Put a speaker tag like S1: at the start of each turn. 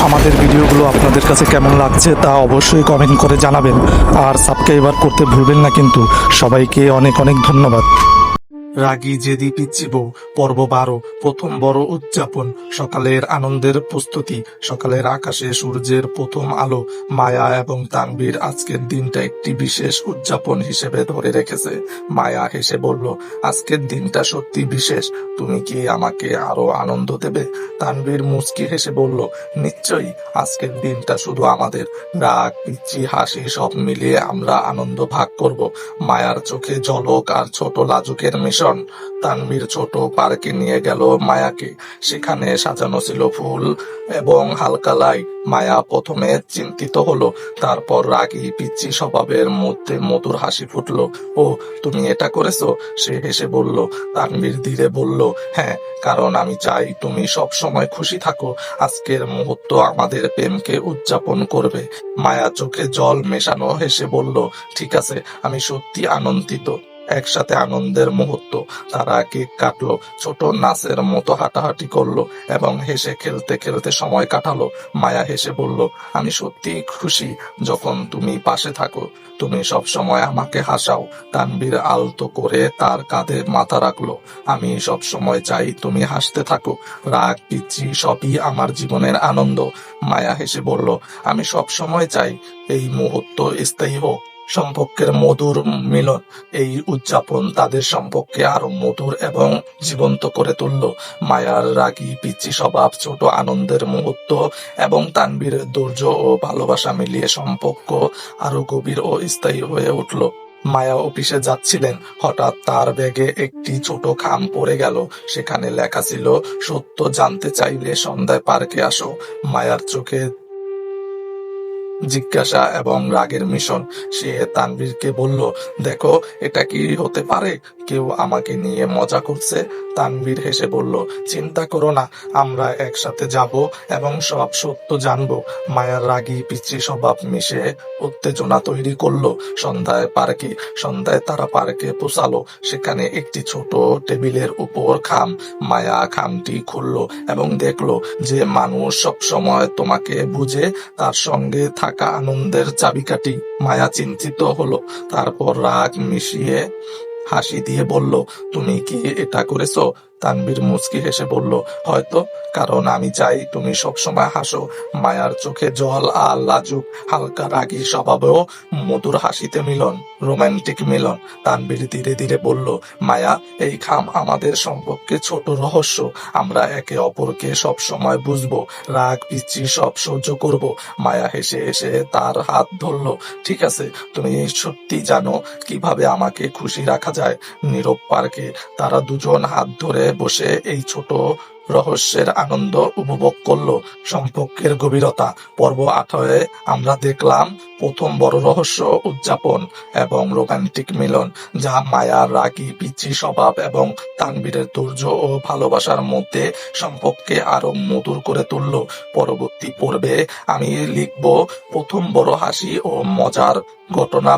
S1: আমাদের ভিডিওগুলো আপনাদের কাছে কেমন লাগছে তা অবশ্যই কমেন্ট করে জানাবেন। আর সাবস্ক্রাইবার করতে ভুলবেন না কিন্তু। সবাইকে অনেক অনেক ধন্যবাদ। রাগী জেদি পিচ্চি বউ পর্ব 12, প্রথম বড় উদযাপন। সকালের আনন্দের প্রস্তুতি। সকালের আকাশে সূর্যের প্রথম আলো। মায়া এবং তানভীর আজকের দিনটা একটি বিশেষ উদযাপন হিসেবে ধরে রেখেছে। মায়া হেসে বলল, আজকের দিনটা সত্যি বিশেষ। তুমি কি আমাকে আরো আনন্দ দেবে? তানভীর মুচকি হেসে বলল, নিশ্চয়ই। আজকের দিনটা শুধু আমাদের। রাগ, পিচ্চি, হাসি সব মিলিয়ে আমরা আনন্দ ভাগ করব। মায়ার চোখে ঝলক আর ছোট লাজুকের মিশন। তানভীর ছোট পার্কে নিয়ে গেল মায়াকে। সেখানে সাজানো ছিল ফুল এবং হালকা লাইট। মায়া প্রথমে চিন্তিত হলো, তারপর রাগী পিচ্চি স্বভাবের মধ্যে মধুর হাসি ফুটলো। ও, তুমি এটা করেছো? সে হেসে বলল। তানভীর ধীরে বলল, হ্যাঁ, কারণ আমি চাই তুমি সব সময় খুশি থাকো। আজকের মুহূর্ত আমাদের প্রেমকে উদযাপন করবে। মায়া চোখে জল মেশানো হেসে বলল, ঠিক আছে, আমি সত্যি আনন্দিত। একসাথে আনন্দের মুহূর্ত। তারা কেক কাটলো, ছোট নাচের মতো হাঁটাহাঁটি করলো এবং হেসে খেলতে খেলতে সময় কাটালো। মায়া হেসে বলল, আমি সত্যি খুশি যখন তুমি পাশে থাকো। তুমি সব সময় আমাকে হাসাও। তানভীর আলতো করে তার কাঁধে মাথা রাখলো। আমি সব সময় চাই তুমি হাসতে থাকো। রাগ, পিচ্চি সবই আমার জীবনের আনন্দ। মায়া হেসে বলল, আমি সব সময় চাই এই মুহূর্ত স্থায়ী হোক। সম্পর্কের মধুর মিলন। এই উদযাপন তাদের সম্পর্কে আরো মধুর এবং জীবন্ত করে তুলল। মায়ার রাগী পিচ্চি স্বভাব, ছোট আনন্দের মুহূর্ত এবং তানভীরের ধৈর্য ও ভালোবাসা মিলিয়ে সম্পর্ক আরো গভীর ও স্থায়ী হয়ে উঠল। মায়া অফিসে যাচ্ছিলেন, হঠাৎ তার ব্যাগে একটি ছোট খাম পড়ে গেল। সেখানে লেখা ছিল, সত্য জানতে চাইলে সন্ধ্যায় পার্কে আসো। মায়ার চোখে জিজ্ঞাসা এবং রাগের মিশন। সে তানভীরকে বলল, দেখো, এটা কি হতে পারে কেউ আমাকে নিয়ে মজা করছে? তানভীর হেসে বলল, চিন্তা করো না, আমরা একসাথে যাব এবং সব সত্য জানবো। মায়ার রাগী পিচ্চি স্বভাব মিশে উত্তেজনা তৈরি করলো। সন্ধ্যায় তারা পার্কে পৌঁছালো। সেখানে একটি ছোট টেবিলের উপর খাম। মায়া খামটি খুললো এবং দেখলো যে মানুষ সব সময় তোমাকে বুঝে, তার সঙ্গে থাকা আনন্দের চাবিকাঠি। মায়া চিন্তিত হলো, তারপর রাগ মিশিয়ে হাসি দিয়ে বলল, তুমি কি এটা করেছো? তানভীর মুচকি হেসে বলল, হয়তো, কারণ আমি চাই তুমি সবসময় হাসো। মায়ার চোখে জল আর লাজুক হালকা রাগী স্বভাবেও মধুর হাসিতে মিলন, রোমান্টিক মিলন। তানভীর ধীরে ধীরে বলল, মায়া, এই খাম আমাদের সম্পর্কে ছোট রহস্য। আমরা একে অপরকে সব সময় বুঝবো। রাগ, পিচ্চি সব সহ্য করব। মায়া হেসে হেসে তার হাত ধরলো। ঠিক আছে, তুমি সত্যি জানো কিভাবে আমাকে খুশি রাখা যায়। নীরব পার্কে তারা দুজন হাত ধরে বসে এই ছোট রহস্যের আনন্দ উপভোগ করলো। সম্পর্কের গভীরতা। পর্ব 18 আমরা দেখলাম প্রথম বড় রহস্য উদযাপন এবং রোমান্টিক মিলন, যা মায়ার রাগী পিচ্চি স্বভাব এবং তানভীরের ধৈর্য ও ভালোবাসার মধ্যে সম্পর্কে আরো মধুর করে তুললো। পরবর্তী পর্বে আমি লিখব প্রথম বড় হাসি ও মজার ঘটনা।